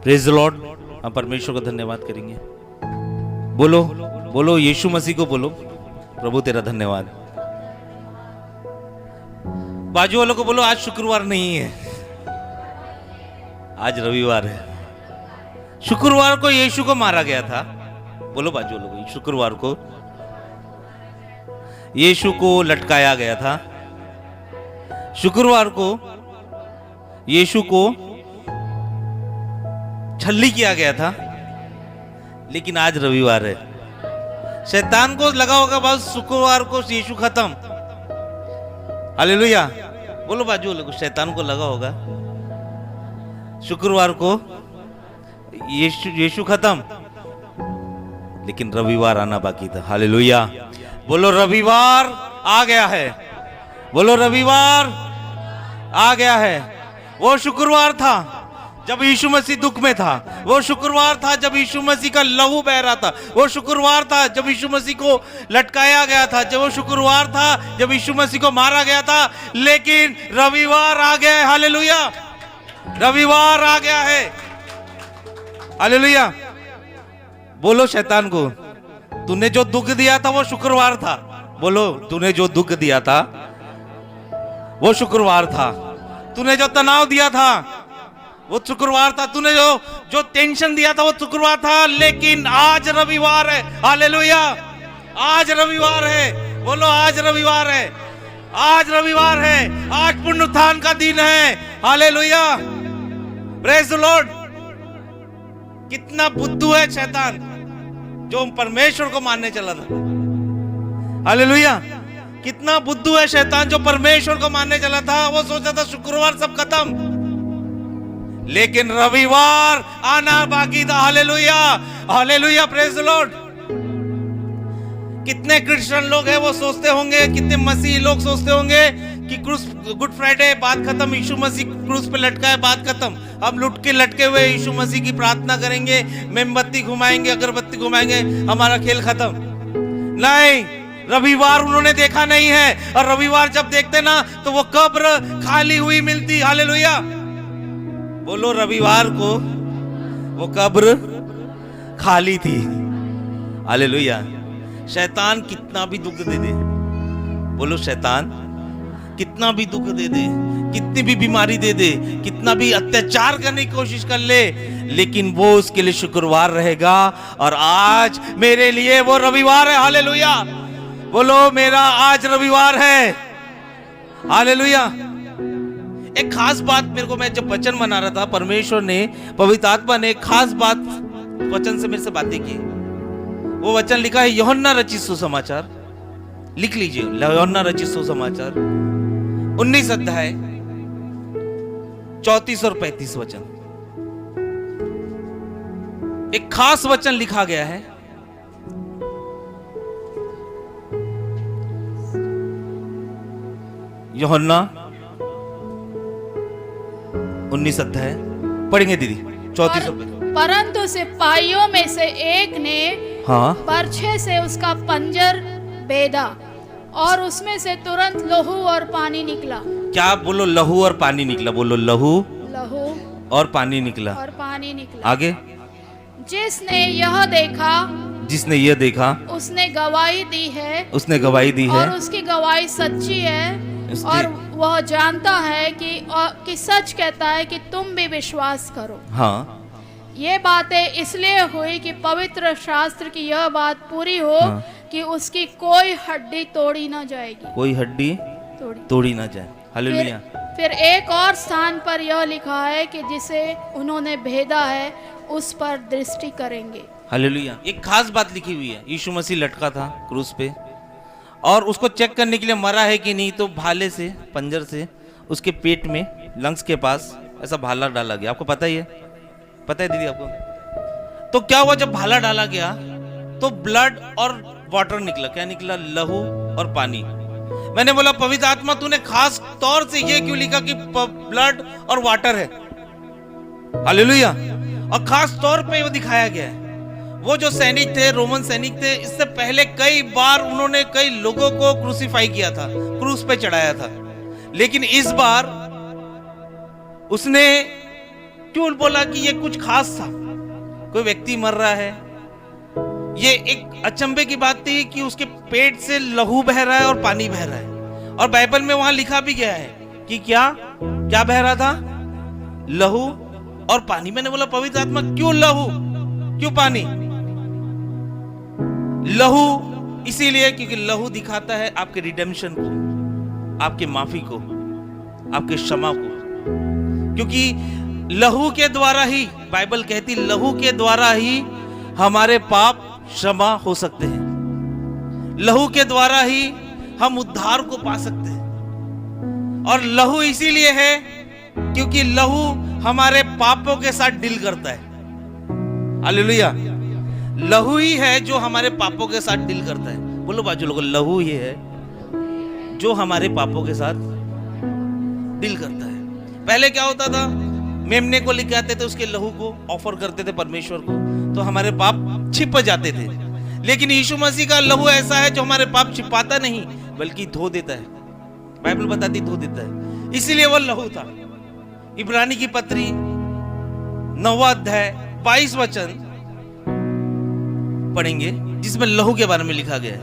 Praise the Lord. हम परमेश्वर का धन्यवाद करेंगे। बोलो बोलो यीशु मसीह को बोलो, प्रभु तेरा धन्यवाद। बाजू वालों को बोलो आज शुक्रवार नहीं है, आज रविवार है। शुक्रवार को यीशु को मारा गया था। बोलो बाजू वालों को, शुक्रवार को यीशु को लटकाया गया था। शुक्रवार को यीशु को छल्ली किया गया था। लेकिन आज रविवार है। शैतान को लगा होगा बस शुक्रवार को यीशु खत्म। हालेलुया। बोलो बाजू वाले को, शैतान को लगा होगा शुक्रवार को यीशु खत्म, लेकिन रविवार आना बाकी था। हालेलुया। बोलो रविवार आ गया है। बोलो रविवार आ गया है। वो शुक्रवार था जब यीशु मसीह दुख में था। वो शुक्रवार था जब यीशु मसीह का लहू बह रहा था। वो शुक्रवार था जब यीशु मसीह को लटकाया गया था। जब वो शुक्रवार था जब यीशु मसीह को मारा गया था। लेकिन रविवार आ गया है। हालेलुया। रविवार आ गया है। हालेलुया। बोलो शैतान को, तूने जो दुख दिया था वो शुक्रवार था। बोलो, तूने जो दुख दिया था वो शुक्रवार था। तूने जो तनाव दिया था वो शुक्रवार था। तूने जो टेंशन दिया था वो शुक्रवार था। लेकिन आज रविवार है। हालेलुया। आज रविवार है। बोलो आज रविवार है। आज रविवार है। आज पुनरुत्थान का दिन है। हालेलुया। Praise the Lord. कितना बुद्धू है शैतान जो परमेश्वर को मानने चला था। हालेलुया। कितना बुद्धू है शैतान जो परमेश्वर को मानने चला था। वो सोचा था शुक्रवार सब खत्म, लेकिन रविवार आना बाकी था। Hallelujah. Hallelujah. Praise the Lord. कितने क्रिश्चियन लोग हैं वो सोचते होंगे, कितने मसीही लोग सोचते होंगे कि गुड फ्राइडे बात खत्म, यीशु मसीह क्रूस पे लटका है, बात खत्म। हम लुट के लटके हुए यीशु मसीह की प्रार्थना करेंगे, मोमबत्ती घुमाएंगे, अगरबत्ती घुमाएंगे, हमारा खेल खत्म। नहीं, रविवार उन्होंने देखा नहीं है। और रविवार जब देखते ना तो वो कब्र खाली हुई मिलती। हालेलुया। बोलो रविवार को वो कब्र खाली थी। हालेलुया। शैतान कितना भी दुख दे दे, बोलो शैतान कितना भी दुख दे दे, कितनी भी बीमारी दे दे, कितना भी अत्याचार करने की कोशिश कर ले, लेकिन वो उसके लिए शुक्रवार रहेगा। और आज मेरे लिए वो रविवार है। हालेलुया। बोलो मेरा आज रविवार है। हालेलुया। एक खास बात मेरे को, मैं जब वचन बना रहा था, परमेश्वर ने, पवित्र आत्मा ने एक खास बात वचन से मेरे से बातें की। वो वचन लिखा है यूहन्ना रचित सुसमाचार। लिख लीजिए, यूहन्ना रचित सुसमाचार 19 अध्याय 34 और 35 वचन। एक खास वचन लिखा गया है। यूहन्ना 19 अध्याय पढ़ेंगे दीदी 34 और 35। परंतु सिपाहियों में से एक ने बर्छे से उसका पंजर बेधा और उसमें से तुरंत लहू और पानी निकला। क्या? बोलो लहू और पानी निकला। बोलो लहू और पानी निकला। और पानी निकला। आगे। जिसने यह देखा उसने गवाही दी है। उसने गवाही दी है और उसकी गवाही सच्ची है। और वह जानता है कि सच कहता है कि तुम भी विश्वास करो। हाँ। ये बातें इसलिए हुई कि पवित्र शास्त्र की यह बात पूरी हो कि उसकी कोई हड्डी तोड़ी ना जाएगी। कोई हड्डी तोड़ी ना जाए। हालेलुया। फिर एक और स्थान पर यह लिखा है कि जिसे उन्होंने भेदा है उस पर दृष्टि करेंगे। हालेलुया। एक खास बात लिखी हुई है। यीशु मसीह लटका था क्रूस पे और उसको चेक करने के लिए मरा है कि नहीं, तो भाले से, पंजर से उसके पेट में, लंग्स के पास ऐसा भाला डाला गया। आपको पता ही है, पता है दीदी आपको? तो क्या हुआ जब भाला डाला गया तो ब्लड और वाटर निकला। क्या निकला? लहू और पानी। मैंने बोला पवित्र आत्मा तूने खास तौर से ये क्यों लिखा कि ब्लड और वाटर है? हालेलुया। और खास तौर पे वो दिखाया गया है। वो जो सैनिक थे, रोमन सैनिक थे, इससे पहले कई बार उन्होंने कई लोगों को क्रूसीफाई किया था, क्रूस पे चढ़ाया था। लेकिन इस बार उसने क्यों बोला कि ये कुछ खास था? कोई व्यक्ति मर रहा है, ये एक अचंभे की बात थी कि उसके पेट से लहू बह रहा है और पानी बह रहा है। और बाइबल में वहां लिखा भी गया है कि क्या क्या बह रहा था? लहू और पानी। मैंने बोला पवित्र आत्मा क्यों लहू, क्यों पानी? लहू इसीलिए क्योंकि लहू दिखाता है आपके रिडेम्पशन को, आपके माफी को, आपके क्षमा को। क्योंकि लहू के द्वारा ही, बाइबल कहती लहू के द्वारा ही हमारे पाप क्षमा हो सकते हैं। लहू के द्वारा ही हम उद्धार को पा सकते हैं। और लहू इसीलिए है क्योंकि लहू हमारे पापों के साथ डील करता है। हालेलुया। लहू ही है जो हमारे पापों के साथ डील करता है। बोलो बाजू लोगों, लहू ही है जो हमारे पापों के साथ डील करता है। पहले क्या होता था? मेमने को लेके आते थे, उसके लहू को ऑफर करते थे परमेश्वर को, तो हमारे पाप छिप जाते थे। लेकिन यीशु मसीह का लहू ऐसा है जो हमारे पाप छिपाता नहीं बल्कि धो देता है। बाइबल बताती धो देता है, इसीलिए वो लहू था। इब्रानी की पत्री 9वां अध्याय 22 वचन पढ़ेंगे जिसमें लहू के बारे में लिखा गया है।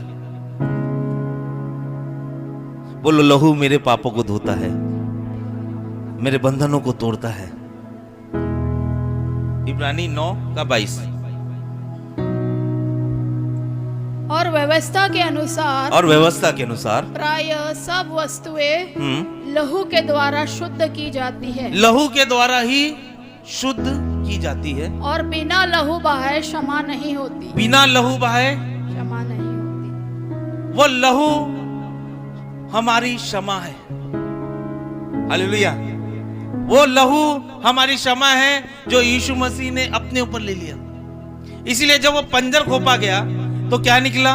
बोलो, लहू मेरे पापों को धोता है, मेरे बंधनों को तोड़ता है। इब्रानी 9:22। और व्यवस्था के अनुसार प्राय सब वस्तुएं लहू के द्वारा शुद्ध की जाती है। लहू के द्वारा ही शुद्ध की जाती है। और बिना लहू बहाए क्षमा नहीं होती। बिना लहू बहाए क्षमा नहीं होती। वो लहू हमारी क्षमा है। हालेलुया। वो लहू हमारी क्षमा है जो यीशु मसीह ने अपने ऊपर ले लिया। इसीलिए जब वो पंजर खोपा गया तो क्या निकला?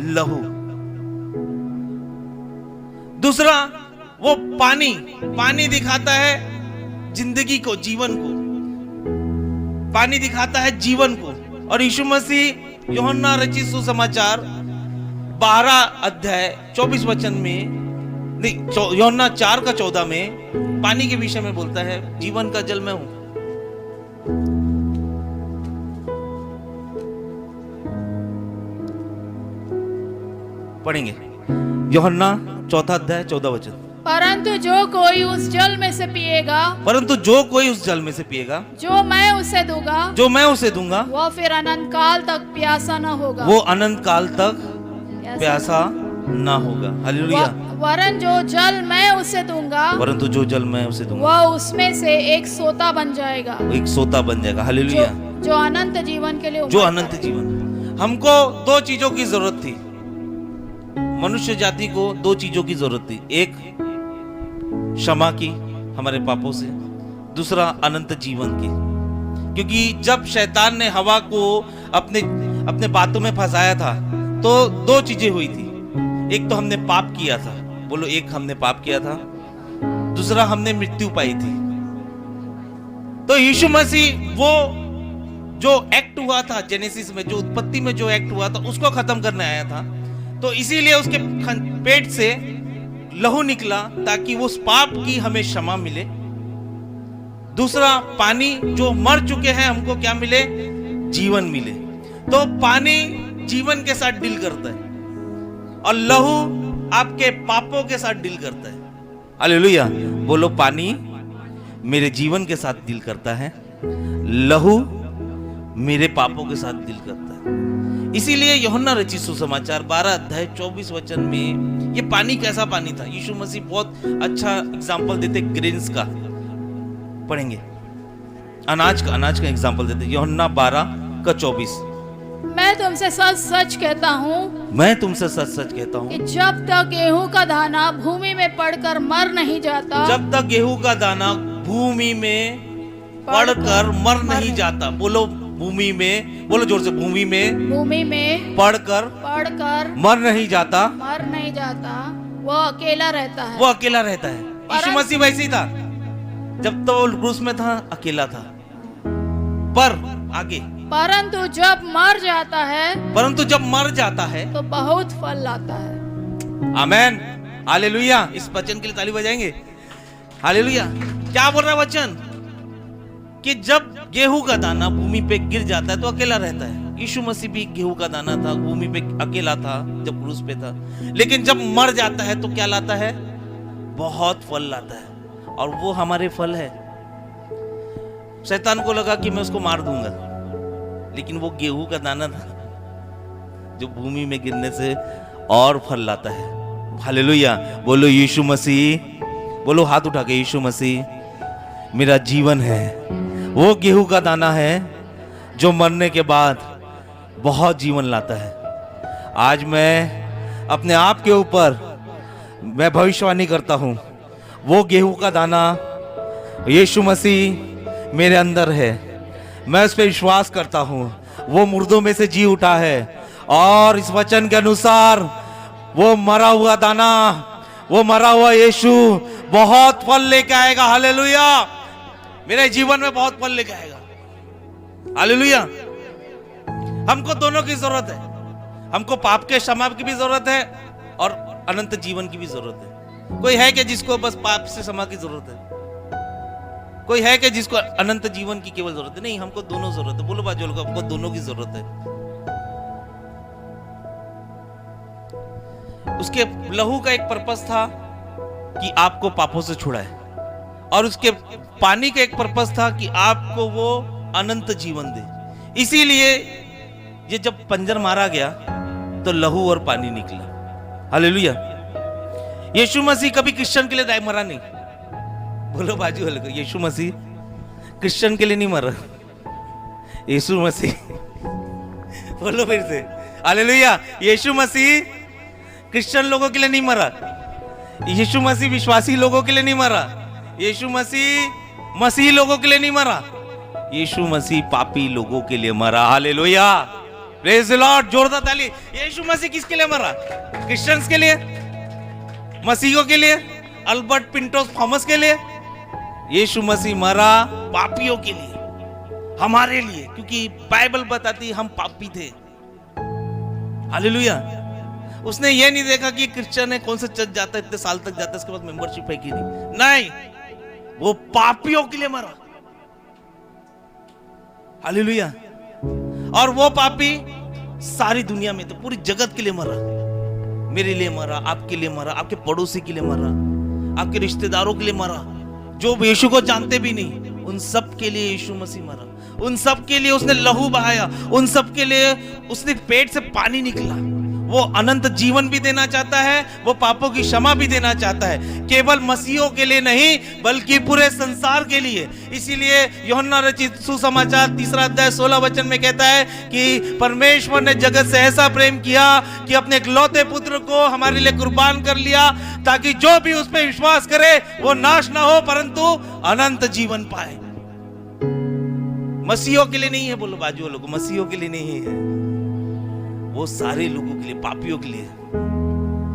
लहू। दूसरा, वो पानी दिखाता है जिंदगी को, जीवन को। पानी दिखाता है जीवन को। और यीशु मसीह यूहन्ना रचित सुसमाचार 12 अध्याय 24 वचन में, यूहन्ना 4:14 में पानी के विषय में बोलता है, जीवन का जल मैं हूं। पढ़ेंगे यूहन्ना 4 अध्याय 14 वचन। परंतु जो कोई उस जल में से पिएगा, जो मैं उसे दूंगा, वो फिर अनंत काल तक प्यासा न होगा। वो अनंत काल तक प्यासा ना होगा। हालेलुया। वरन जो जल मैं उसे दूंगा, वह उसमें से एक सोता बन जाएगा। हालेलुया। जो अनंत जीवन के लिए, जो अनंत जीवन। हमको 2 चीजों की जरूरत थी। मनुष्य जाति को 2 चीजों की जरूरत थी। एक, क्षमा की हमारे पापों से। दूसरा, अनंत जीवन की। क्योंकि जब शैतान ने हवा को अपने बातों में फंसाया था तो 2 चीजें हुई थी। एक तो हमने पाप किया था। बोलो, एक हमने पाप किया था। दूसरा, हमने मृत्यु पाई थी। तो यीशु मसीह वो जो एक्ट हुआ था जेनेसिस में, जो उत्पत्ति में जो एक्ट हुआ था, उसको खत्म करने आया था। तो इसीलिए उसके पेट से लहू निकला ताकि उस पाप की हमें क्षमा मिले। दूसरा, पानी, जो मर चुके हैं हमको क्या मिले? जीवन मिले। तो पानी जीवन के साथ डील करता है और लहू आपके पापों के साथ डील करता है। हालेलुया। बोलो, पानी मेरे जीवन के साथ डील करता है, लहू मेरे पापों के साथ डील करता है। इसीलिए यूहन्ना रचित सुसमाचार 12 अध्याय 24 वचन में ये पानी कैसा पानी था? यीशु मसीह बहुत अच्छा एग्जांपल देते ग्रेन्स का। पढ़ेंगे अनाज का एग्जांपल देते। यूहन्ना 12:24। मैं तुमसे सच सच कहता हूँ कि जब तक गेहूं का दाना भूमि में पड़कर मर नहीं जाता, बोलो भूमि में, बोलो जोर से, भूमि में पड़कर मर नहीं जाता, वो अकेला रहता है। यीशु मसीह वैसे ही था। जब तो वो क्रूस में था अकेला था। पर आगे, परंतु जब मर जाता है तो बहुत फल लाता है। आमेन। हालेलुया। इस वचन के लिए ताली बजाएंगे। हालेलुया। क्या बोल रहा है वचन? कि जब गेहूं का दाना भूमि पे गिर जाता है तो अकेला रहता है। यीशु मसीह भी गेहूं का दाना था, भूमि पे अकेला था जब क्रूस पे था। लेकिन जब मर जाता है तो क्या लाता है? बहुत फल लाता है, और वो हमारे फल है। शैतान को लगा कि मैं उसको मार दूंगा, लेकिन वो गेहूं का दाना था जो भूमि में गिरने से और फल लाता है। हालेलुया। बोलो यीशु मसीह, बोलो हाथ उठा के, यीशु मसीह मेरा जीवन है। वो गेहूं का दाना है जो मरने के बाद बहुत जीवन लाता है। आज मैं अपने आप के ऊपर मैं भविष्यवाणी करता हूं, वो गेहूं का दाना यीशु मसीह मेरे अंदर है। मैं उस पर विश्वास करता हूं, वो मुर्दों में से जी उठा है, और इस वचन के अनुसार वो मरा हुआ दाना, वो मरा हुआ यीशु बहुत फल लेके आएगा। हालेलुया। मेरे जीवन में बहुत फल लेके आएगा। हालेलुया। हमको दोनों की जरूरत है। हमको पाप के क्षमा की भी जरूरत है और अनंत जीवन की भी जरूरत है। कोई है कि जिसको बस पाप से क्षमा की जरूरत है? कोई है कि जिसको अनंत जीवन की केवल जरूरत है? नहीं, हमको दोनों जरूरत है। बोलो बाजू लोग, हमको दोनों की जरूरत है। उसके लहू का एक पर्पस था कि आपको पापों से छुड़ाए, और उसके पानी का एक पर्पस था कि आपको वो अनंत जीवन दे। इसीलिए ये जब पंजर मारा गया तो लहू और पानी निकला। हालेलुया। यीशु मसीह कभी क्रिश्चियन के लिए मरा नहीं। बोलो बाजू वाले को, यीशु मसीह क्रिश्चियन के लिए नहीं मरा। यीशु मसीह बोलो फिर से, हालेलुया। यीशु मसीह क्रिश्चियन लोगों के लिए नहीं मरा। यीशु मसीह विश्वासी लोगों के लिए नहीं मरा। यीशु मसीह मसीह लोगों के लिए नहीं मरा। यीशु मसीह पापी लोगों के लिए मरा। हालेलुया। Praise the Lord. जोरदार ताली। यीशु मसीह किसके लिए मरा? क्रिश्चियंस के लिए, मसीहों के लिए, अल्बर्ट पिंटोस थॉमस के लिए? यीशु मसीह मरा पापियों के लिए, हमारे लिए, क्योंकि बाइबल बताती हम पापी थे। हालेलुया। उसने ये नहीं देखा कि क्रिश्चियन है, कौन सा चर्च जाता है, इतने साल तक जाता है, इसके बाद मेंबरशिप है कि नहीं। वो पापियों के लिए मरा। हालेलुया। और वो पापी सारी दुनिया में, तो पूरी जगत के लिए मरा। मेरे लिए मरा, आपके लिए मरा, आपके पड़ोसी के लिए मरा, आपके रिश्तेदारों के लिए मरा, जो यीशु को जानते भी नहीं, उन सब के लिए यीशु मसीह मरा। उन सब के लिए उसने लहू बहाया। उन सब के लिए उसने पेट से पानी निकला। वो अनंत जीवन भी देना चाहता है, वो पापों की क्षमा भी देना चाहता है, केवल मसीहों के लिए नहीं बल्कि पूरे संसार के लिए। इसीलिए यूहन्ना रचित सुसमाचार 3 अध्याय 16 वचन में कहता है कि परमेश्वर ने जगत से ऐसा प्रेम किया कि अपने इकलौते पुत्र को हमारे लिए कुर्बान कर लिया, ताकि जो भी उस पर विश्वास करे वो नाश ना हो परंतु अनंत जीवन पाए। मसीहों के लिए नहीं है। बोलो बाजू वालों को, मसीहों के लिए नहीं है, वो सारे लोगों के लिए, पापियों के लिए।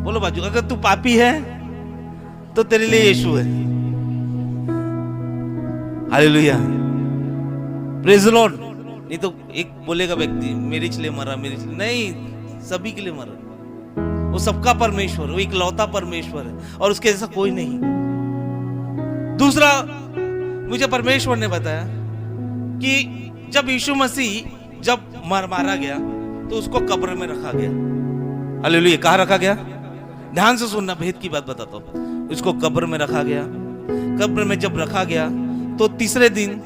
बोलो बाजू, अगर तू पापी है तो तेरे लिए यीशु है। हालेलुया। Praise the Lord. नहीं तो एक बोलेगा व्यक्ति मेरे लिए मरा, मेरे लिए नहीं, सभी के लिए मरा। वो सबका परमेश्वर, वो इकलौता परमेश्वर है और उसके जैसा कोई नहीं। दूसरा, मुझे परमेश्वर ने बताया कि जब यीशु मसीह जब मारा गया तो उसको कब्र में रखा गया। हालेलुया। कहाँ रखा गया? ध्यान से सुनना, भेद की बात बताता हूँ। उसको कब्र में रखा गया। कब्र में जब रखा गया तो तीसरे दिन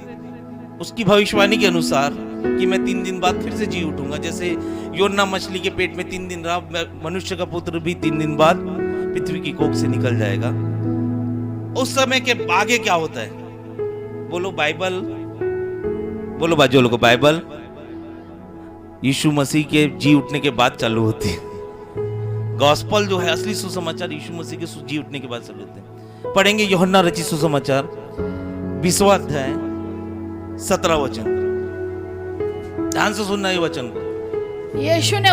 उसकी भविष्यवाणी के अनुसार कि मैं 3 दिन बाद फिर से जी उठूंगा। जैसे योना मछली के पेट में 3 दिन रहा, मनुष्य का पुत्र भी 3 दिन बाद पृथ्वी की कोख से निकल जाएगा। उस समय के आगे क्या होता है? बोलो बाइबल। बोलो बाजू लोगों, बाइबल यीशु मसीह के जी उठने के बाद चालू होती है। गॉस्पल जो है, असली सुसमाचार यीशु मसीह के जी उठने के बाद चालू होते हैं। पढ़ेंगे यूहन्ना रचित सुसमाचार 20वां अध्याय 17 वचन। ध्यान से सुनना ये वचन को। यीशु ने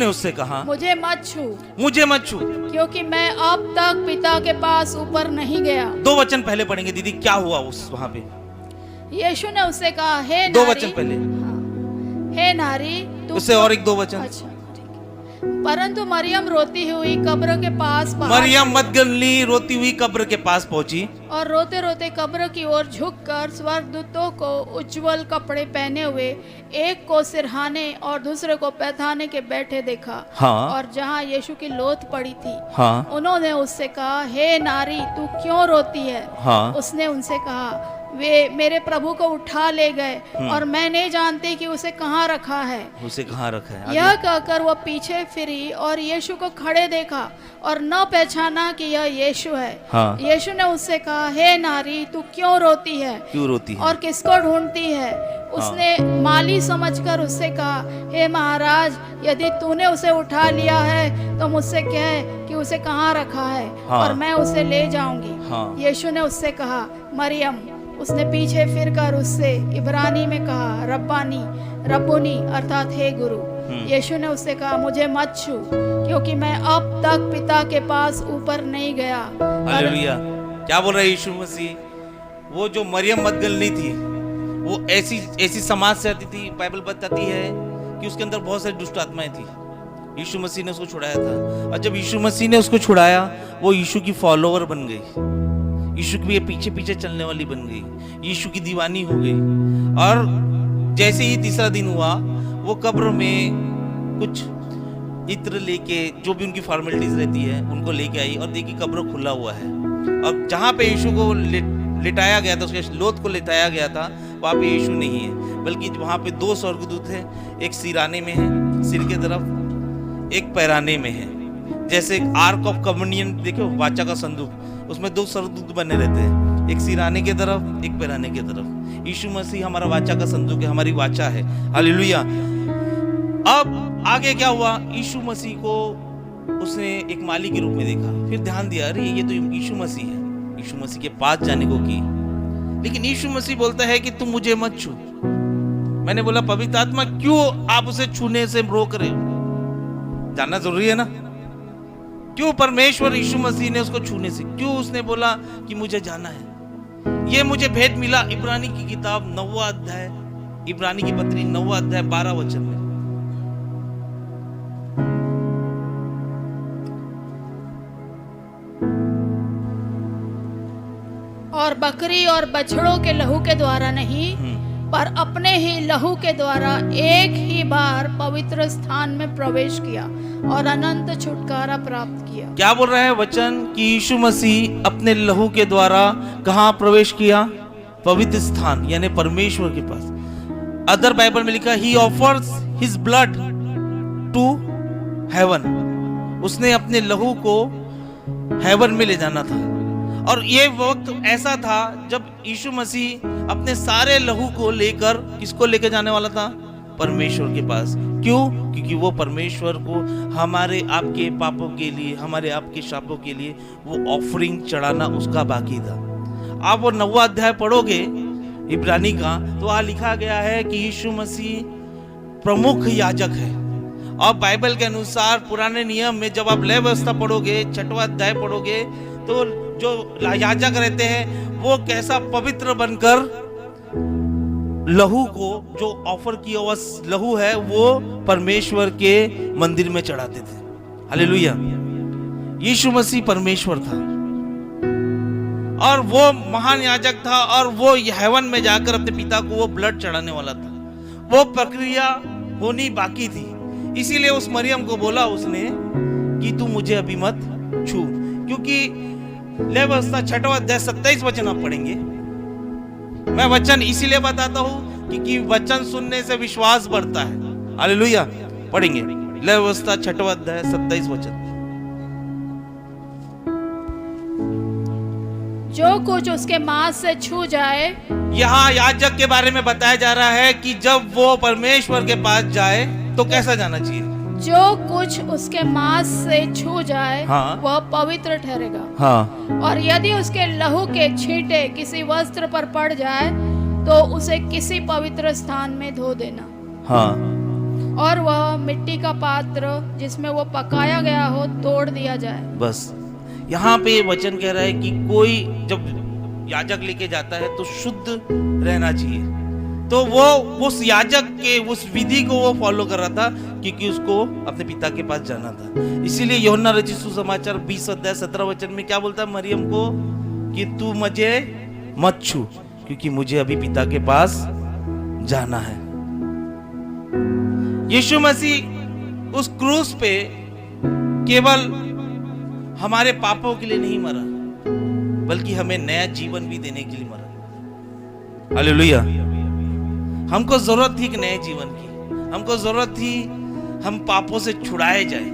उससे कहा, मुझे मत छू, क्योंकि मैं अब तक पिता के पास ऊपर नहीं गया। 2 वचन पहले पढ़ेंगे दीदी, क्या हुआ उस वहां पे? यीशु ने उससे कहा, हे नारी, 2 वचन पहले, हे नारी, उससे और एक 2 वचन। अच्छा, परंतु मरियम रोती हुई कब्र के पास मरियम मदगली रोती हुई कब्र के पास पहुंची और रोते रोते कब्र की ओर झुककर स्वर्गदूतों को उज्जवल कपड़े पहने हुए एक को सिरहाने और दूसरे को पैथाने के बैठे देखा। हाँ। और जहाँ यीशु की लोथ पड़ी थी, हाँ। उन्होंने उससे कहा, हे नारी, तू क्यों रोती है? हाँ। उसने उनसे कहा, वे मेरे प्रभु को उठा ले गए और मैं नहीं जानती कि उसे कहाँ रखा है। उसे कहाँ रखा है? यह कहकर वह पीछे फिरी और यीशु को खड़े देखा और न पहचाना कि यह यीशु है। हाँ। यीशु ने उससे कहा, हे नारी, तू क्यों रोती है? क्यों रोती है? और किसको ढूंढती है? उसने माली समझकर उससे कहा, हे महाराज, यदि तूने उसे उठा लिया है तो मुझसे कह कि उसे कहाँ रखा है। हाँ। और मैं उसे ले जाऊंगी। हाँ। यीशु ने उससे कहा, मरियम। उसने पीछे फिरकर उससे इब्रानी में कहा, रब्बानी, रब्बुनी, अर्थात हे गुरु। यीशु ने उससे कहा, मुझे मत छू, क्योंकि मैं अब तक पिता के पास ऊपर नहीं गया। हालेलुया। क्या बोल रहा है यीशु मसीह? वो जो मरियम मदगलनी थी, वो ऐसी समाज से आती थी। बाइबल बताती है कि उसके अंदर बहुत सारी दुष्ट आत्माएं थी। यीशु मसीह ने उसको छुड़ाया था, और जब यीशु मसीह ने उसको छुड़ाया, वो यीशु की फॉलोवर बन गई, यीशु के पीछे पीछे चलने वाली बन गई, यीशु की दीवानी हो गई। और जैसे ही तीसरा दिन हुआ, वो कब्र में कुछ इत्र लेके, जो भी उनकी फॉर्मेलिटीज रहती है, उनको लेके आई और देखी कब्र खुला हुआ है। और जहाँ पे यीशु को लिटाया गया था, उसके लोथ को लिटाया गया था, वहाँ पे यीशु नहीं है, बल्कि वहाँ पे दो स्वर्गदूत हैं। एक सिराने में है, सिर के तरफ, एक पैराने में है। जैसे आर्क ऑफ कम्युनियन देखो, वाचा का संदूक, उसमें दो स्वर्गदूत बने रहते हैं, एक सिराने के तरफ, एक पैराने के तरफ। यीशु मसीह हमारा वाचा का संदूक है, हमारी वाचा है। हालेलुया। अब आगे क्या हुआ? यीशु मसीह को उसने एक माली के रूप में देखा, फिर ध्यान दिया, अरे ये तो यीशु मसीह है। यीशु मसीह के पास जाने को की, लेकिन यीशु मसीह बोलता है कि तुम मुझे मत छू। मैंने बोला, पवित्र आत्मा क्यों आप उसे छूने से रोक रहे हो? जानना जरूरी है ना, क्यों परमेश्वर यीशु मसीह ने उसको छूने से, क्यों उसने बोला कि मुझे जाना है? ये मुझे भेद मिला इब्रानी की किताब 9वां अध्याय, इब्रानी की पत्री 9वां अध्याय 12 वचन में। और बकरी और बछड़ों के लहू के द्वारा नहीं, पर अपने ही लहू के द्वारा एक ही बार पवित्र स्थान में प्रवेश किया और अनंत छुटकारा प्राप्त किया। क्या बोल रहा है वचन? कि यीशु मसीह अपने लहू के द्वारा कहाँ प्रवेश किया? पवित्र स्थान, यानी परमेश्वर के पास। अदर बाइबल में लिखा, he offers his blood to heaven. उसने अपने लहू को हेवन में ले जाना था। और ये वक्त ऐसा था जब यीशु मसीह अपने सारे लहू को लेकर किसको लेकर जाने वाला था? परमेश्वर के पास। क्यों? क्योंकि वो परमेश्वर को हमारे आपके पापों के लिए, हमारे आपके शापों के लिए वो ऑफरिंग चढ़ाना उसका बाकी था। आप वो 9वां अध्याय पढ़ोगे इब्रानी का, तो वहां लिखा गया है कि यीशु मसीह प्रमुख याजक है। और बाइबल के अनुसार पुराने नियम में जब आप लेवी व्यवस्था पढ़ोगे, 6वां अध्याय पढ़ोगे, तो जो याजक रहते हैं वो कैसा पवित्र बनकर लहू को, जो ऑफर किया हुआ लहू है, वो परमेश्वर के मंदिर में चढ़ाते थे। हालेलुया। यीशु मसीह परमेश्वर था और वो महान याजक था, और वो हेवन में जाकर अपने पिता को वो ब्लड चढ़ाने वाला था। वो प्रक्रिया होनी बाकी थी। इसीलिए उस मरियम को बोला उसने कि तू मुझे अभी मत छू, क्योंकि लेवी व्यवस्था 6वां अध्याय 27 वचन आप पढ़ेंगे। मैं वचन इसीलिए बताता हूं क्योंकि वचन सुनने से विश्वास बढ़ता है। हालेलुया। पढ़ेंगे लेवी व्यवस्था 6वां अध्याय 27 वचन। जो कुछ उसके मांस से छू जाए, यहाँ याजक के बारे में बताया जा रहा है कि जब वो परमेश्वर के पास जाए तो कैसा जाना चाहिए? जो कुछ उसके मांस से छू जाए, हाँ। वह पवित्र ठहरेगा। हाँ। और यदि उसके लहू के छींटे किसी वस्त्र पर पड़ जाए तो उसे किसी पवित्र स्थान में धो देना। हाँ। और वह मिट्टी का पात्र जिसमें वो पकाया गया हो तोड़ दिया जाए। बस यहाँ पे ये वचन कह रहा है कि कोई जब याजक लेके जाता है तो शुद्ध रहना चाहिए। तो वो उस याजक के उस विधि को वो फॉलो कर रहा था, क्योंकि उसको अपने पिता के पास जाना था। इसीलिए यूहन्ना रचित सुसमाचार 20 अध्याय 17 वचन में क्या बोलता है मरियम को कि तू मुझे मत छू, क्योंकि मुझे अभी पिता के पास जाना है। यीशु मसीह उस क्रूस पे केवल हमारे पापों के लिए नहीं मरा, बल्कि हमें नया जीवन भी देने के लिए मरा। हालेलुया। हमको जरूरत थी एक नए जीवन की, हमको जरूरत थी हम पापों से छुड़ाए जाए।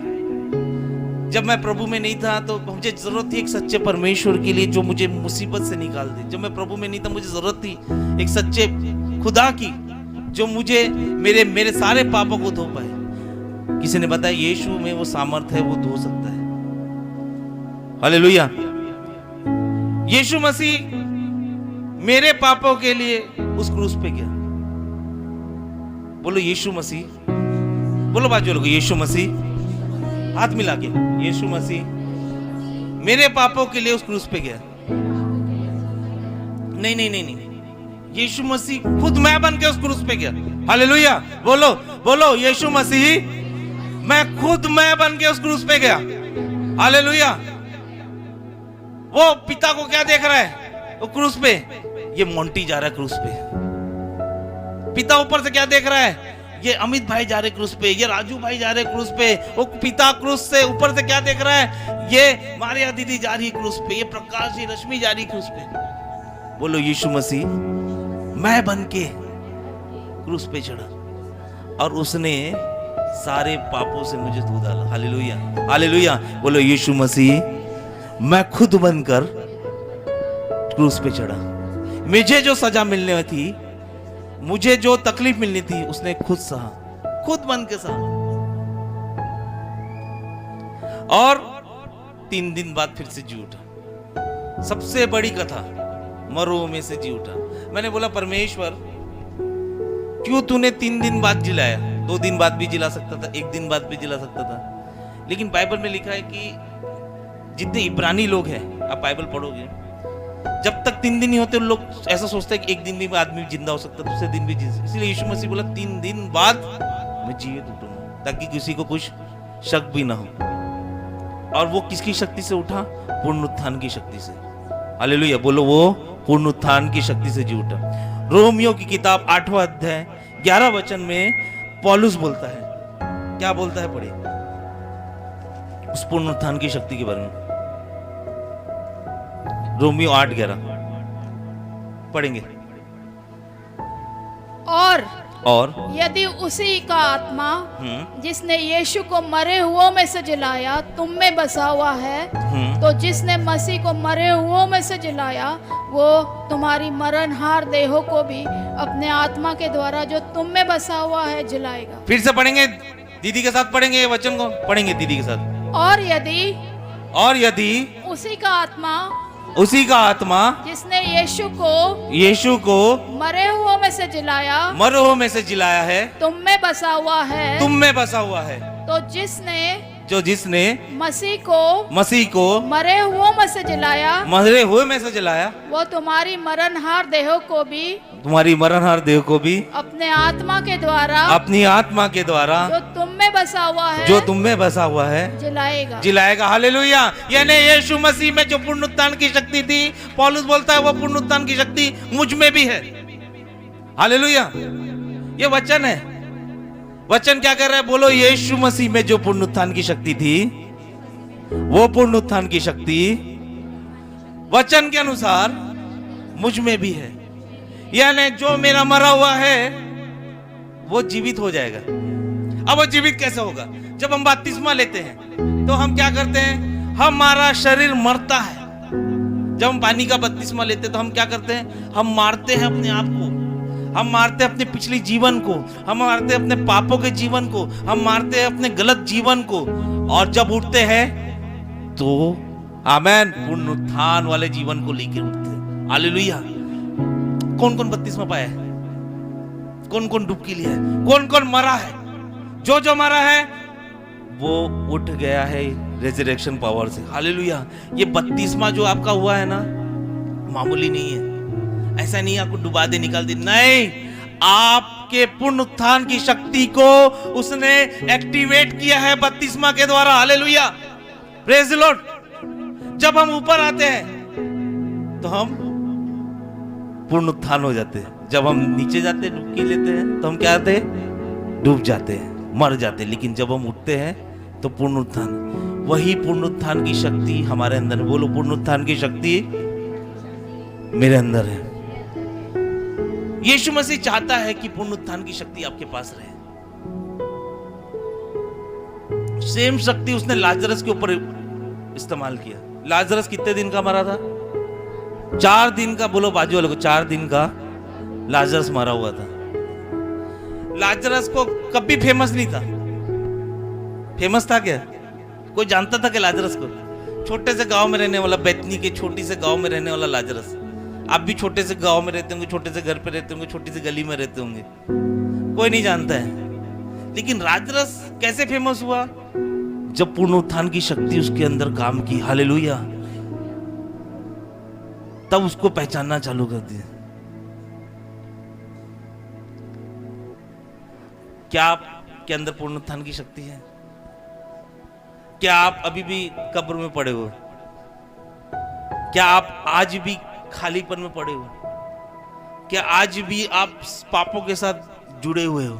जब मैं प्रभु में नहीं था तो मुझे जरूरत थी एक सच्चे परमेश्वर के लिए जो मुझे मुसीबत से निकाल दे। जब मैं प्रभु में नहीं था मुझे जरूरत थी एक सच्चे खुदा की जो मुझे मेरे सारे पापों को धो पाए। किसी ने बताया यीशु में वो सामर्थ है, वो धो सकता है। हालेलुया। यीशु मसीह मेरे पापों के लिए उस क्रूस पे गया। बोलो यीशु मसीह, बोलो बाजू लोगों यीशु मसीह, हाथ मिला के यीशु मसीह मेरे पापों के लिए उस क्रूस पे गया। नहीं नहीं नहीं नहीं, यीशु मसीह खुद मैं बन के उस क्रूस पे गया। हालेलुया। बोलो बोलो यीशु मसीह मैं खुद मैं बन के उस क्रूस पे गया। हालेलुया। वो पिता को क्या देख रहा है वो क्रूस पे? ये मोंटी जा रहा है क्रूस पे। पिता ऊपर से क्या देख रहा है? ये अमित भाई जा रहे क्रूस पे, ये राजू भाई जा रहे क्रूस पे। वो पिता क्रूस से ऊपर से क्या देख रहा है? ये मारिया दीदी जा रही क्रूस पे, ये प्रकाश जी रश्मि जा रही क्रूस पे। बोलो यीशु मसीह मैं बन के क्रूस पे चढ़ा और उसने सारे पापों से मुझे धो डाला। Hallelujah hallelujah. बोलो यीशु मसीह मैं खुद बनकर क्रूस पे चढ़ा। मुझे जो सजा मिलने थी, मुझे जो तकलीफ मिलनी थी, उसने खुद सहा, खुद बन के सहा। और 3 दिन बाद फिर से जी उठा। सबसे बड़ी कथा, मरो में से जी उठा। मैंने बोला परमेश्वर क्यों तूने 3 दिन बाद जिलाया? 2 दिन बाद भी जिला सकता था, 1 दिन बाद भी जिला सकता था। लेकिन बाइबल में लिखा है कि जितने इब्रानी लोग हैं, आप बाइबल पढ़ोगे, जब तक 3 दिन नहीं होते लोग ऐसा सोचते हैं कि 1 दिन में आदमी जिंदा हो सकता है, दूसरे दिन भी जिंदा। इसलिए यीशु मसीह बोला 3 दिन बाद मैं जीवित उठूंगा, ताकि किसी को कुछ शक भी ना हो। और वो किसकी शक्ति से उठा? पुनरुत्थान की शक्ति से। हालेलुया। बोलो वो पुनरुत्थान की शक्ति से जी उठा। रोमियो की किताब 8वां अध्याय 11 वचन में पौलुस बोलता है, क्या बोलता है? पढ़िए उस पुनरुत्थान की शक्ति के बारे में। रोमियो 8:11 पढ़ेंगे। और यदि उसी का आत्मा जिसने यीशु को मरे हुओं में से जिलाया तुम में बसा हुआ है, तो जिसने मसीह को मरे हुओं में से जिलाया वो तुम्हारी मरणहार देहों को भी अपने आत्मा के द्वारा जो तुम में बसा हुआ है जिलाएगा। फिर से पढ़ेंगे, दीदी के साथ पढ़ेंगे, ये वचन को पढ़ेंगे दीदी के साथ। और यदि उसी का आत्मा जिसने यीशु को मरे हुओं में से जिलाया है तुम में बसा हुआ है, तो जिसने मसीह को मरे हुओं में से जिलाया वो तुम्हारी मरणहार देहों को भी अपने आत्मा के द्वारा जो तुम में बसा हुआ है जिलाएगा। हालेलुया। यानी यीशु मसीह में जो पुनरुत्थान की शक्ति थी, पौलुस बोलता है वो पुनरुत्थान की शक्ति मुझ में भी है। हालेलुया। ये वचन है। वचन क्या कर रहा है? बोलो यीशु मसीह में जो पुनरुत्थान की शक्ति थी, वो पुनरुत्थान की शक्ति वचन के अनुसार मुझ में भी है। यानी जो मेरा मरा हुआ है वो जीवित हो जाएगा। अब वो जीवित कैसे होगा? जब हम बपतिस्मा लेते हैं तो हम क्या करते हैं? हमारा शरीर मरता है। जब हम पानी का बपतिस्मा लेते हैं तो हम क्या करते हैं? हम मारते हैं अपने आप को, हम मारते हैं अपने पिछले जीवन को, हम मारते हैं अपने पापों के जीवन को, हम मारते हैं अपने गलत जीवन को। और जब उठते हैं तो आमेन पुनरुत्थान वाले जीवन को लेकर उठते हैं। हालेलुया। कौन कौन बपतिस्मा पाया है? कौन कौन डुबकी लिया है? कौन कौन मरा है? जो मरा है वो उठ गया है रेजरेक्शन पावर से। हालेलुया। ये बपतिस्मा जो आपका हुआ है ना, मामूली नहीं है। ऐसा नहीं आपको डुबा दे निकाल दे, नहीं, आपके पुनरुत्थान की शक्ति को उसने एक्टिवेट किया है बपतिस्मा के द्वारा। Hallelujah, praise the Lord. जब हम ऊपर आते हैं तो हम पुनरुत्थान हो जाते हैं। जब हम नीचे जाते हैं, डुबकी लेते हैं, तो हम क्या आते हैं? डूब जाते हैं, मर जाते हैं। लेकिन जब हम उठते हैं तो पुनरुत्थान, वही पुनरुत्थान की शक्ति हमारे अंदर है। बोलो, पुनरुत्थान की शक्ति मेरे अंदर है। यीशु मसीह चाहता है कि पुनरुत्थान की शक्ति आपके पास रहे। सेम शक्ति उसने लाजरस के ऊपर इस्तेमाल किया। लाजरस कितने दिन का मरा था? 4 दिन का। बोलो बाजू वाले को, 4 दिन का लाजरस मरा हुआ था। लाजरस को कभी फेमस नहीं था। फेमस था क्या? कोई जानता था कि लाजरस को? छोटे से गांव में रहने वाला, बैतनी के छोटी से गांव में रहने वाला लाजरस। आप भी छोटे से गांव में रहते होंगे, छोटे से घर पे रहते होंगे, छोटी सी गली में रहते होंगे, कोई नहीं जानता है। लेकिन लाजरस कैसे फेमस हुआ? जब पुनरुत्थान की शक्ति उसके अंदर काम की। हालेलुया, तब उसको पहचानना चालू कर दिया। क्या आपके अंदर पुनरुत्थान की शक्ति है? क्या आप अभी भी कब्र में पड़े हो? क्या आप आज भी खालीपन में पड़े हो? क्या आज भी आप पापों के साथ जुड़े हुए हो?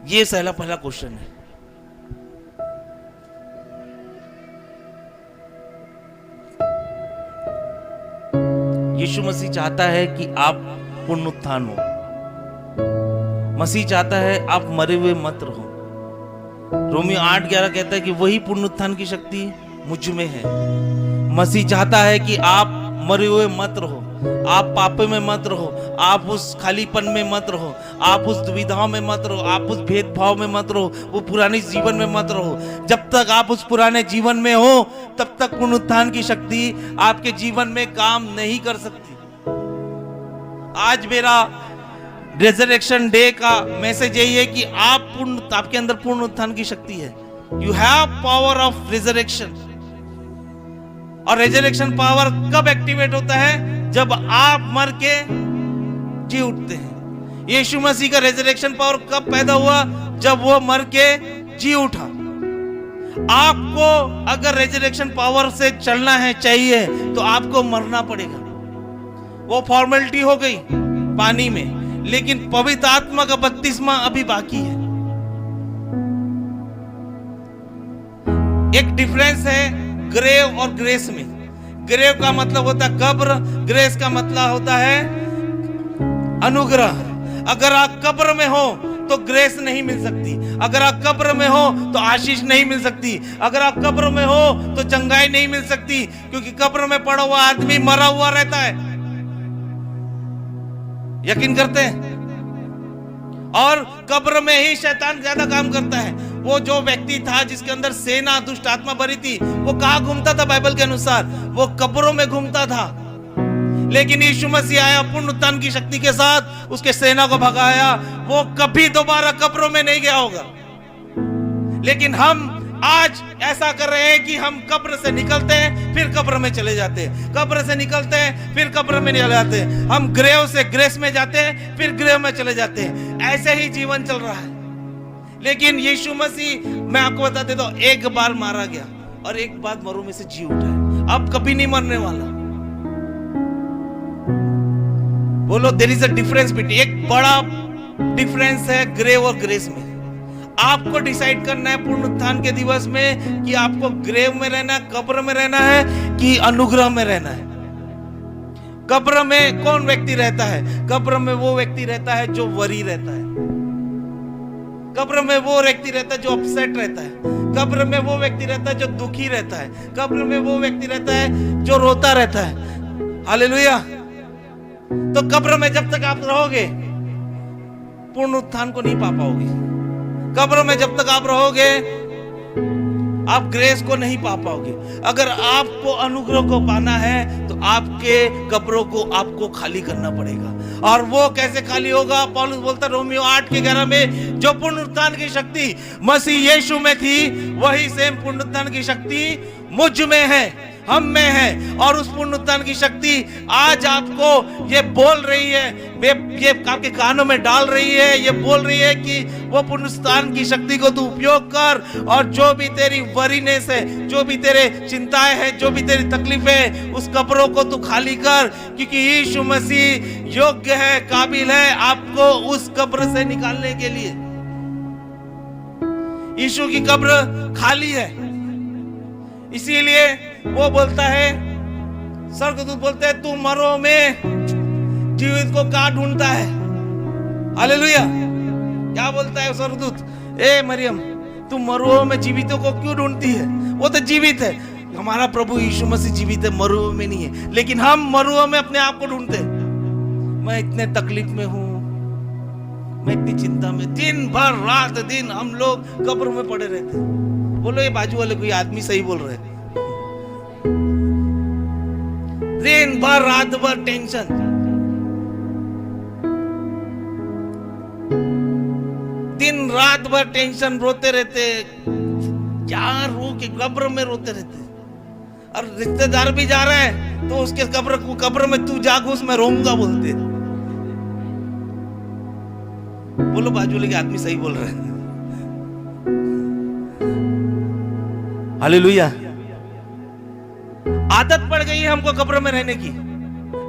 ये पहला क्वेश्चन है। यीशु मसीह चाहता है कि आप पुनरुत्थान हो। मसीह चाहता है आप मरे हुए मत रहो। रोमियो 8:11 कहता है कि वही पुनरुत्थान की शक्ति मुझ में है। मसीह चाहता है कि आप मरे हुए मत रहो, आप पाप में मत रहो, आप उस खालीपन में मत रहो, आप उस दुविधाओं में मत रहो, आप उस भेदभाव में मत रहो, वो पुराने जीवन में मत रहो। जब तक आप उस पुराने जीवन में हो, तब तक पुनरुत्थान की शक्ति आपके जीवन में काम नहीं कर सकती। आज मेरा रिजरेक्शन डे का मैसेज यही है कि आपके अंदर पुनरुत्थान की शक्ति है। You have power of resurrection. और रिजरेक्शन पावर कब एक्टिवेट होता है? जब आप मर के जी उठते हैं। यीशु मसीह का रिजरेक्शन पावर कब पैदा हुआ? जब वो मर के जी उठा। आपको अगर रिजरेक्शन पावर से चलना है चाहिए तो आपको मरना पड़ेगा। वो फॉर्मेलिटी हो गई पानी में, लेकिन पवित्र आत्मा का बपतिस्मा अभी बाकी है। एक डिफरेंस है ग्रेव और ग्रेस में। ग्रेव का मतलब होता है कब्र, ग्रेस का मतलब होता है अनुग्रह। अगर आप कब्र में हो तो ग्रेस नहीं मिल सकती। अगर आप कब्र में हो तो आशीष नहीं मिल सकती। अगर आप कब्र में हो तो चंगाई नहीं मिल सकती, क्योंकि कब्र में पड़ा हुआ आदमी मरा हुआ रहता है। यकीन करते हैं? और कब्र में ही शैतान ज्यादा काम करता है। वो जो व्यक्ति था जिसके अंदर सेना दुष्ट आत्मा भरी थी, वो कहाँ घूमता था? बाइबल के अनुसार वो कब्रों में घूमता था। लेकिन यीशु मसीह आया पुनरुत्थान की शक्ति के साथ, उसके सेना को भगाया। वो कभी दोबारा कब्रों में नहीं गया होगा। लेकिन हम आज ऐसा कर रहे हैं कि हम कब्र से निकलते हैं, फिर कब्र में चले जाते हैं, कब्र से निकलते हैं, फिर कब्र में चले जाते हैं। हम ग्रेव से ग्रेस में जाते हैं, फिर ग्रेव में चले जाते हैं। ऐसे ही जीवन चल रहा है। लेकिन यीशु मसीह, मैं आपको बता देता हूं, एक बार मारा गया और एक बार मरों में से जी उठा है। अब कभी नहीं मरने वाला। बोलो, there is a difference between. एक बड़ा डिफरेंस है ग्रेव और ग्रेस में। आपको डिसाइड करना है पुनरुत्थान के दिवस में कि आपको ग्रेव में रहना है, कब्र में रहना है, कि अनुग्रह में रहना है। कब्र में कौन व्यक्ति रहता है? कब्र में वो व्यक्ति रहता है जो वरी रहता है। कब्र में वो व्यक्ति रहता है जो अपसेट रहता है। कब्र में वो व्यक्ति रहता है जो दुखी रहता है। कब्र में वो व्यक्ति रहता है जो रोता रहता है। हालेलुया। तो कब्र में जब तक आप रहोगे, पुनरुत्थान को नहीं पा पाओगे। कब्र में जब तक आप रहोगे, आप ग्रेस को नहीं पा पाओगे। अगर आपको अनुग्रह को पाना है तो आपके कब्रों को आपको खाली करना पड़ेगा। और वो कैसे खाली होगा? पौलुस बोलता है रोमियो 8:11 में, जो पुनरुत्थान की शक्ति मसीह यीशु में थी, वही सेम पुनरुत्थान की शक्ति मुझ में है। हम में है, और उस पुनरुत्थान की शक्ति आज आपको ये बोल रही है, ये आपके कानों में डाल रही है, ये बोल रही है कि वो पुनरुत्थान की शक्ति को तू उपयोग कर, और जो भी तेरी वरीनेस है, जो भी तेरे चिंताएं हैं, जो भी तेरी तकलीफें है, उस कब्रों को तू खाली कर, क्योंकि यीशु मसीह योग्य है, काबिल है आपको उस कब्र से निकालने के लिए। यीशु की कब्र खाली है, इसीलिए वो बोलता है, स्वर्गदूत बोलते हैं, तू मरो में जीवित को कहाँ ढूंढता है। हालेलुया। क्या बोलता है स्वर्गदूत, ए मरियम तू मरुओं में जीवितों को क्यों ढूंढती है? वो तो जीवित है, हमारा प्रभु यीशु मसीह जीवित है, मरुओं में नहीं है, लेकिन हम मरुओं में अपने आप को ढूंढते हैं। मैं इतने तकलीफ में हूं, मैं इतनी चिंता में, दिन भर रात दिन हम लोग कब्र में पड़े रहते हैं। बोलो ये बाजू वाले कोई आदमी सही बोल रहे हैं? दिन भर रात भर टेंशन, दिन रात भर टेंशन, रोते रहते, क्या रो के कब्र में रोते रहते। और रिश्तेदार भी जा रहे हैं तो उसके कब्र में तू जा घुस, मैं रोऊंगा बोलते। बोलो बाजू लगे आदमी सही बोल रहे हैं। हालेलुया। आदत पड़ गई है हमको कब्र में रहने की,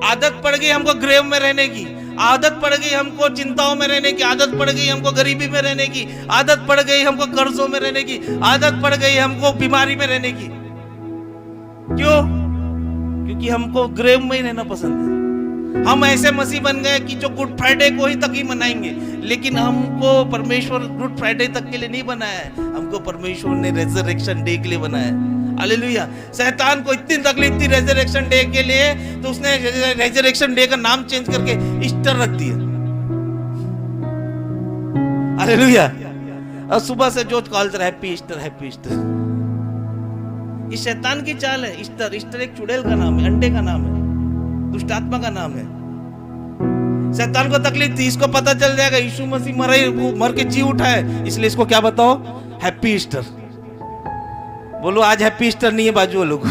आदत पड़ गई हमको ग्रेव में रहने की, आदत पड़ गई हमको चिंताओं में रहने की, आदत पड़ गई हमको गरीबी में रहने की, आदत पड़ गई हमको कर्जों में रहने की, आदत पड़ गई हमको बीमारी में रहने की। क्यों? क्योंकि हमको ग्रेव में ही रहना पसंद है। हम ऐसे मसीह बन गए कि जो गुड फ्राइडे को ही तक ही मनाएंगे, लेकिन हमको परमेश्वर गुड फ्राइडे तक के लिए नहीं बनाया है, हमको परमेश्वर ने रेजरेक्शन डे के लिए बनाया है। हालेलुया। शैतान को इतनी तकलीफ थी रेजरेक्शन डे के लिए, तो उसने रेजरेक्शन डे का नाम चेंज करके ईस्टर रख दिया। हालेलुया। और सुबह से जो call happy Easter, happy Easter. ये शैतान की चाल है। ईस्टर, ईस्टर एक चुड़ैल का नाम है, अंडे का नाम है, दुष्टात्मा का नाम है। शैतान को तकलीफ थी, इसको पता चल जाएगा यीशु मसीह मर के जी उठा है, इसलिए इसको क्या बताओ, हैप्पी ईस्टर। बोलो आज हैप्पी ईस्टर नहीं है बाजू वालों को।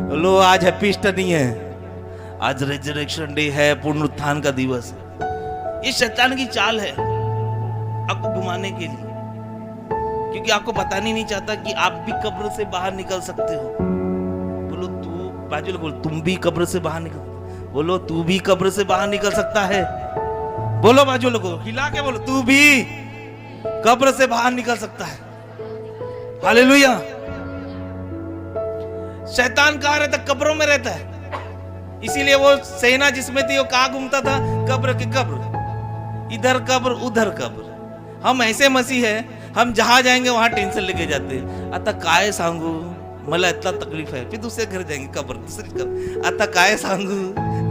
बोलो आज हैप्पी ईस्टर नहीं है, आज रेजरेक्शन डे है, पुनरुत्थान का दिवस है। ये शैतान की चाल है आपको घुमाने के लिए, क्योंकि आपको बताना नहीं चाहता कि आप भी कब्र से बाहर निकल सकते हो। बोलो तू बाजू लोग, बोलो तुम भी कब्र से बाहर निकल, बोलो तू भी कब्र से बाहर निकल सकता है। बोलो बाजू लोगों हिला के बोलो, तू भी कब्र से बाहर निकल सकता है। हालेलुया। शैतान कहाँ रहता? कब्रों में रहता है। इसीलिए वो सेना जिसमें थी वो कहाँ घूमता था? कब्र के कब्र, इधर कब्र उधर कब्र। हम ऐसे मसीह है, हम जहां जाएंगे वहां टेंशन लेके जाते। आता काय सांगू मला इतना तकलीफ है, फिर दूसरे घर जाएंगे कब्र, दूसरी कब्र, आता काय सांगू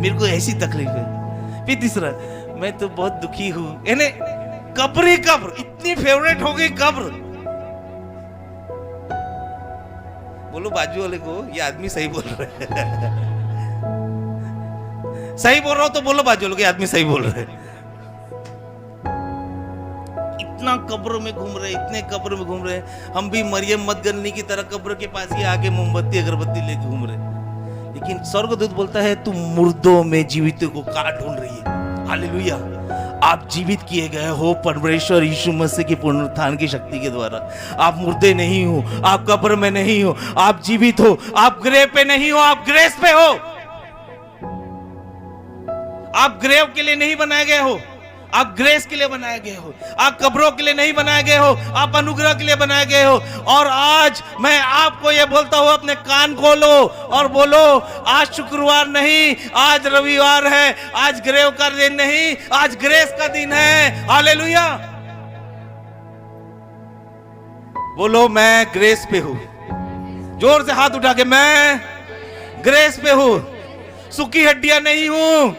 मेरे को ऐसी तकलीफ है, फिर तीसरा मैं तो बहुत दुखी हूं। यानी कब्र ही कब्र, इतनी फेवरेट हो गई कब्र। बोलो बाजू वाले को, ये आदमी सही बोल रहे है। सही बोल रहा हो तो बोलो बाजू वाले को, ये आदमी सही बोल रहे है। इतना कब्र में घूम रहे, इतने कब्र में घूम रहे, हम भी मरियम मदगनी की तरह कब्र के पास ही आके मोमबत्ती अगरबत्ती लेके घूम रहे। लेकिन स्वर्गदूत बोलता है तू मुर्दों में जीवितों को कहाँ ढूंढ रही है। हालेलुया। आप जीवित किए गए हो परमेश्वर यीशु मसीह की पुनरुत्थान की शक्ति के द्वारा। आप मुर्दे नहीं हो, आप कब्र में नहीं हो, आप जीवित हो, आप ग्रेव पे नहीं हो, आप ग्रेस पे हो। आप ग्रेव के लिए नहीं बनाए गए हो, आप ग्रेस के लिए बनाए गए हो। आप कब्रों के लिए नहीं बनाए गए हो, आप अनुग्रह के लिए बनाए गए हो। और आज मैं आपको ये बोलता हूं, अपने कान खोलो और बोलो, आज शुक्रवार नहीं, आज रविवार है, आज ग्रेव का दिन नहीं, आज ग्रेस का दिन है। हालेलुया। बोलो मैं ग्रेस पे हूं। जोर से हाथ उठा के, मैं ग्रेस पे हूं, सूखी हड्डियां नहीं हूं,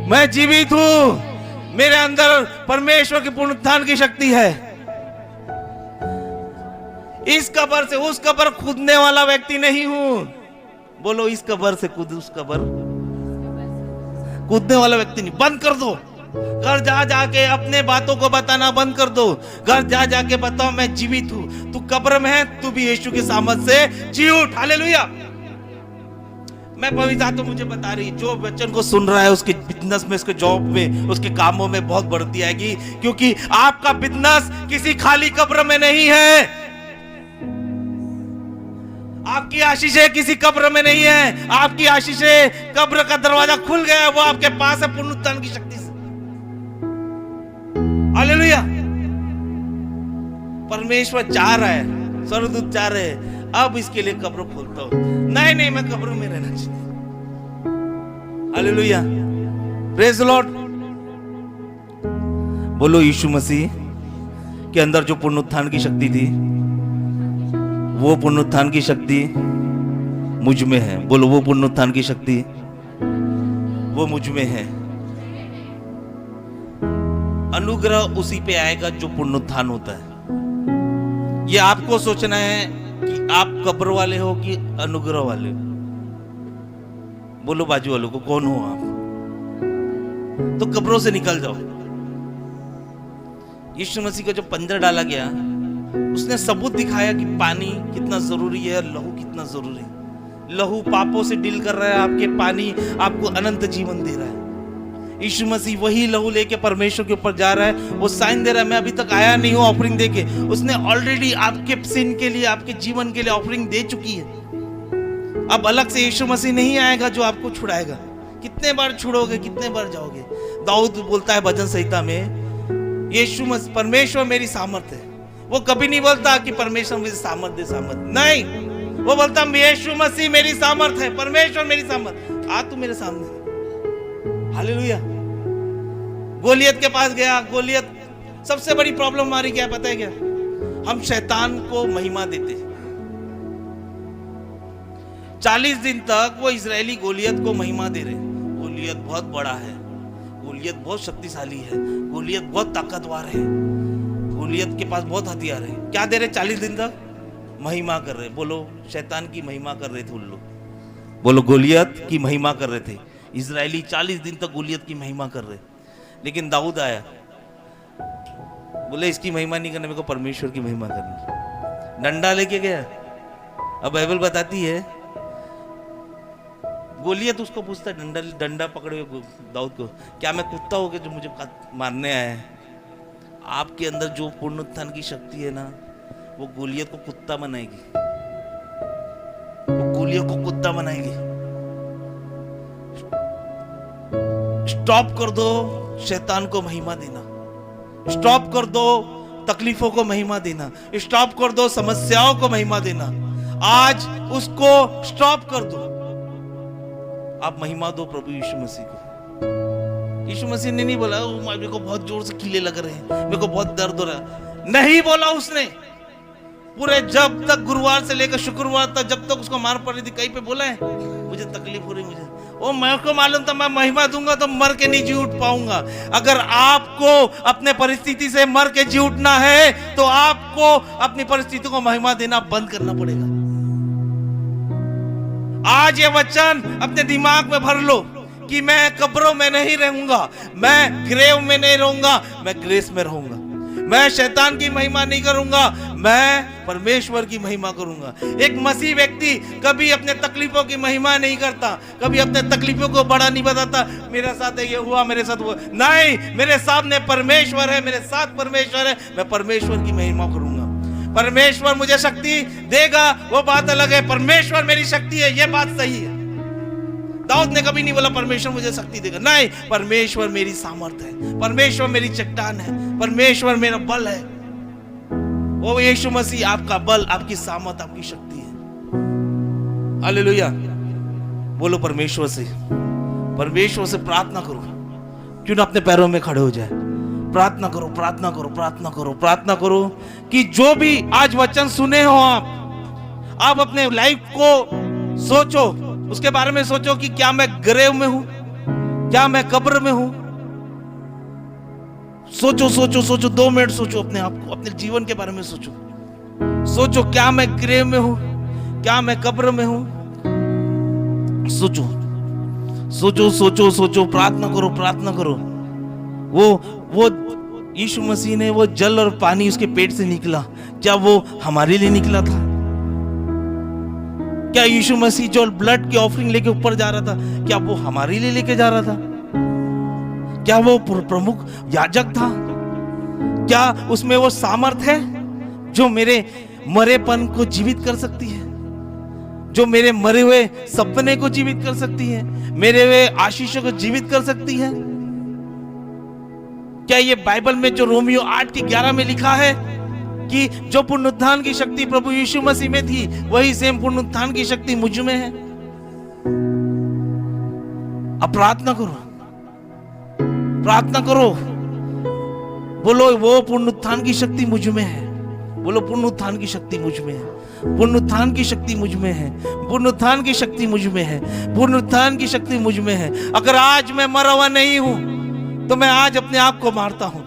मैं जीवित हूं, मेरे अंदर परमेश्वर की पुनरुत्थान की शक्ति है। इस कब्र से उस कब्र कूदने वाला व्यक्ति नहीं हूं। बोलो इस कब्र से कूद उस कब्र कूदने वाला व्यक्ति नहीं। बंद कर दो, घर जा जाके अपने बातों को बताना बंद कर दो। घर जा जाके बताओ मैं जीवित हूं, तू कब्र में है, तू भी यीशु के सामर्थ से जी उठ। हालेलुया। मैं पवित्र आत्मा मुझे बता रही, जो वचन को सुन रहा है उसके बिजनेस में, उसके जॉब में, उसके कामों में बहुत बढ़ती आएगी, क्योंकि आपका बिजनेस किसी खाली कब्र में नहीं है। आपकी आशीषें किसी कब्र में नहीं है, आपकी आशीषें कब्र का दरवाजा खुल गया है, वो आपके पास है पुनरुत्थान की शक्ति से। हालेलुया। परमेश्वर चाह रहा है, स्वर्गदूत चाह रहे हैं, अब इसके लिए कब्र खोलता हूं। नहीं, मैं कब्र में रहना चाहिए। Hallelujah, praise the Lord. बोलो यीशु मसीह के अंदर जो पुनरुत्थान की शक्ति थी, वो पुनरुत्थान की शक्ति मुझ में है। बोलो, वो पुनरुत्थान की शक्ति वो मुझ में है। अनुग्रह उसी पे आएगा जो पुनरुत्थान होता है। ये आपको सोचना है कि आप कब्र वाले हो कि अनुग्रह वाले हो। बोलो बाजू वालों को, कौन हो आप? तो कब्रों से निकल जाओ। यीशु मसीह का जो पंजर डाला गया, उसने सबूत दिखाया कि पानी कितना जरूरी है, लहू कितना जरूरी है। लहू पापों से डील कर रहा है आपके, पानी आपको अनंत जीवन दे रहा है। यीशु मसीह वही लहू लेके परमेश्वर के ऊपर जा रहा है, वो साइन दे रहा है, मैं अभी तक आया नहीं हूं ऑफरिंग देके। उसने ऑलरेडी आपके सिन के लिए, आपके जीवन के लिए ऑफरिंग दे चुकी है। अब अलग से यीशु मसीह नहीं आएगा जो आपको छुड़ाएगा। कितने बार छुड़ोगे, कितने बार जाओगे? दाऊद बोलता है भजन संहिता में, यीशु मसीह परमेश्वर मेरी सामर्थ है। वो कभी नहीं बोलता कि परमेश्वर मुझे सामर्थ दे, सामर्थ नहीं, वो बोलता यीशु मसीह मेरी सामर्थ है, परमेश्वर मेरी सामर्थ। आ तू मेरे सामने। हालेलुया। गोलियत के पास गया। गोलियत, सबसे बड़ी प्रॉब्लम हमारी क्या है पता है क्या? हम शैतान को महिमा देते। 40 दिन तक वो इजरायली गोलियत को महिमा दे रहे। गोलियत बहुत बड़ा है, गोलियत बहुत शक्तिशाली है, गोलियत बहुत ताकतवर है, गोलियत के पास बहुत हथियार है। क्या दे रहे? 40 दिन तक महिमा कर रहे। बोलो, शैतान की महिमा कर रहे थे उन लोग। बोलो, गोलियत की महिमा कर रहे थे। इजरायली 40 दिन तक गोलियत की महिमा कर रहे। लेकिन दाऊद आया, बोले इसकी महिमा नहीं करना, मेरे को परमेश्वर की महिमा करनी। डंडा लेके गया। अब बाइबल बताती है, गोलियत उसको पूछता है, डंडा पकड़े दाऊद को, क्या मैं कुत्ता हो गया जो मुझे मारने आया है? आपके अंदर जो पुनरुत्थान की शक्ति है ना, वो गोलियत को कुत्ता बनाएगी। वो गोलियत को कुत्ता बनाएगी। स्टॉप कर दो शैतान को महिमा देना, स्टॉप कर दो तकलीफों को महिमा देना, स्टॉप कर दो समस्याओं को महिमा देना। आज उसको स्टॉप कर दो। आप महिमा दो प्रभु यीशु मसीह को। यीशु मसीह ने नहीं बोला मेरे को बहुत जोर से कीले लग रहे हैं, मेरे को बहुत दर्द हो रहा है, नहीं बोला उसने। पूरे जब तक गुरुवार से लेकर शुक्रवार तक, जब तक उसको मार पड़ रही थी, कहीं पे बोला है मुझे तकलीफ हो रही, मुझे वो मेरे को मालूम था मैं महिमा दूंगा तो मर के नहीं जी उठ पाऊंगा। अगर आपको अपने परिस्थिति से मर के जी उठना है तो आपको अपनी परिस्थिति को महिमा देना बंद करना पड़ेगा। आज ये वचन अपने दिमाग में भर लो कि मैं कब्रों में नहीं रहूंगा, मैं ग्रेव में नहीं रहूंगा, मैं ग्रेस में रहूंगा। मैं शैतान की महिमा नहीं करूंगा, मैं परमेश्वर की महिमा करूंगा। एक मसीह व्यक्ति कभी अपने तकलीफों की महिमा नहीं करता, कभी अपने तकलीफों को बड़ा नहीं बताता, मेरे साथ ये हुआ, मेरे साथ हुआ। नहीं, मेरे सामने परमेश्वर है, मेरे साथ परमेश्वर है, मैं परमेश्वर की महिमा करूंगा। परमेश्वर मुझे शक्ति देगा, वो बात अलग है। परमेश्वर मेरी शक्ति है, ये बात सही है। दाऊद ने कभी नहीं बोला परमेश्वर मुझे शक्ति देगा, नहीं, परमेश्वर मेरी सामर्थ है, परमेश्वर मेरी चट्टान है, परमेश्वर मेरा बल है। वो यीशु मसीह आपका बल, आपकी सामर्थ, आपकी शक्ति है। हालेलुया। बोलो परमेश्वर से प्रार्थना करो। क्यों ना अपने पैरों में खड़े हो जाए, प्रार्थना करो, प्रार्थना करो, प्रार्थना करो, प्रार्थना करो कि जो भी आज वचन सुने हो आप अपने लाइफ को सोचो, उसके बारे में सोचो कि क्या मैं ग्रेव में हूं, क्या मैं कब्र में हूं। सोचो सोचो सोचो, 2 मिनट सोचो अपने आप को, अपने जीवन के बारे में सोचो। सोचो क्या मैं ग्रेव में हूं, क्या मैं कब्र में हूं। सोचो सोचो सोचो सोचो, प्रार्थना करो, प्रार्थना करो। वो यीशु मसीह ने वो जल और पानी उसके पेट से निकला, क्या वो हमारे लिए निकला था? क्या यीशु मसीह जो ब्लड की ऑफरिंग लेके ऊपर जा रहा था, क्या वो हमारे लिए लेके जा रहा था? क्या वो प्रमुख याजक था? क्या उसमें वो सामर्थ है जो मेरे मरेपन को जीवित कर सकती है, जो मेरे मरे हुए सपने को जीवित कर सकती है, मेरे हुए आशीषों को जीवित कर सकती है? क्या ये बाइबल में जो रोमियो 8:11 में लिखा है कि जो पुनरुत्थान की शक्ति प्रभु यीशु मसीह में थी, वही सेम पुनरुत्थान की शक्ति मुझ में है? अब प्रार्थना करो, प्रार्थना करो, बोलो वो पुनरुत्थान की शक्ति मुझ में है। बोलो पुनरुत्थान की शक्ति मुझ में है, पुनरुत्थान की शक्ति मुझ में है, पुनरुत्थान की शक्ति मुझ में है, पुनरुत्थान की शक्ति मुझ में है। अगर आज मैं मरा हुआ नहीं हूं तो मैं आज अपने आप को मारता हूं।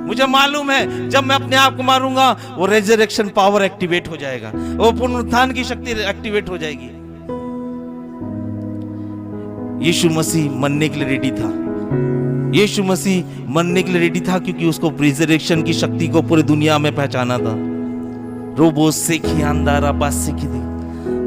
मुझे मालूम है जब मैं अपने आप को मारूंगा वो रेजरेक्शन पावर एक्टिवेट हो जाएगा, वो पुनरुत्थान की शक्ति एक्टिवेट हो जाएगी। यीशु मसीह मरने के लिए रेडी था, यीशु मसीह मरने के लिए रेडी था क्योंकि उसको रिजरेक्शन की शक्ति को पूरी दुनिया में पहचाना था। रोबो सीखी अंधारा बास सीखी थी,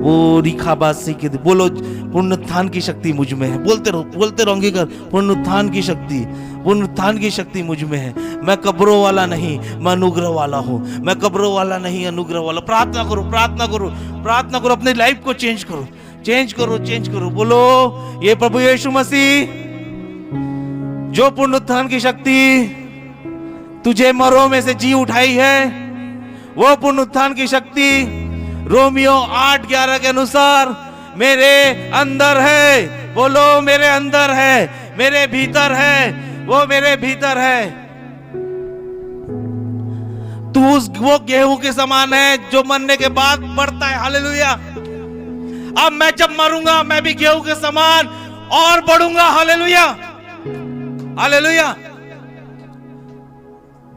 वो रिखा बास सीखी थी। बोलो पुनरुत्थान की शक्ति मुझ में है, बोलते रहो, बोलते रहोगे कर, पुनरुत्थान की शक्ति, पुनरुत्थान की शक्ति मुझ में है। मैं कब्रों वाला नहीं, मैं अनुग्रह वाला हूँ। मैं कब्रों वाला नहीं, अनुग्रह वाला। प्रार्थना करो, प्रार्थना करो, प्रार्थना करो, अपने लाइफ को चेंज करो, चेंज करो, चेंज करो। बोलो ये प्रभु यीशु मसीह जो पुनरुत्थान की शक्ति तुझे मरों में से जी उठाई है, वो पुनरुत्थान की शक्ति रोमियो 8:11 के अनुसार मेरे अंदर है। बोलो मेरे अंदर है, मेरे भीतर है, वो मेरे भीतर है। तू वो गेहूं के समान है जो मरने के बाद बढ़ता है। हालेलुया। अब मैं जब मरूंगा मैं भी गेहूं के समान और बढ़ूंगा। Hallelujah, hallelujah.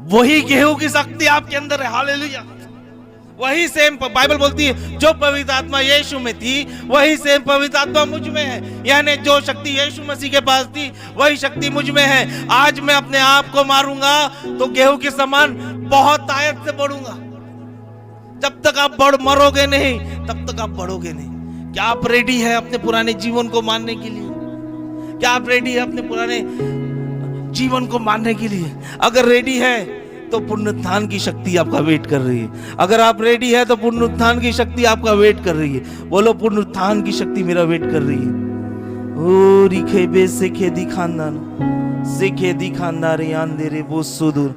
वही गेहूं की शक्ति आपके अंदर है। हालेलुया। वही सेम बाइबल बोलती है जो पवित्र आत्मा यीशु में थी वही सेम पवित्र आत्मा मुझ में है। यानी जो शक्ति यीशु मसीह के पास थी वही शक्ति मुझ में है। आज मैं अपने आप को मारूंगा तो गेहूं के समान बहुत ताकत से बढ़ूंगा। जब तक आप मरोगे नहीं तब तक आप बढ़ोगे नहीं। क्या आप रेडी है अपने पुराने जीवन को मानने के लिए? क्या आप रेडी है अपने पुराने जीवन को मानने के लिए? अगर रेडी है तो पुनरुत्थान की शक्ति आपका वेट कर रही है। अगर आप रेडी है तो पुनरुत्थान की शक्ति आपका वेट कर रही है। बोलो पुनरुत्थान की शक्ति मेरा वेट कर रही है। ओ रिखे बे सेखे दिखांदा से खे दिखांदा रे आंदे रे वो सुदूर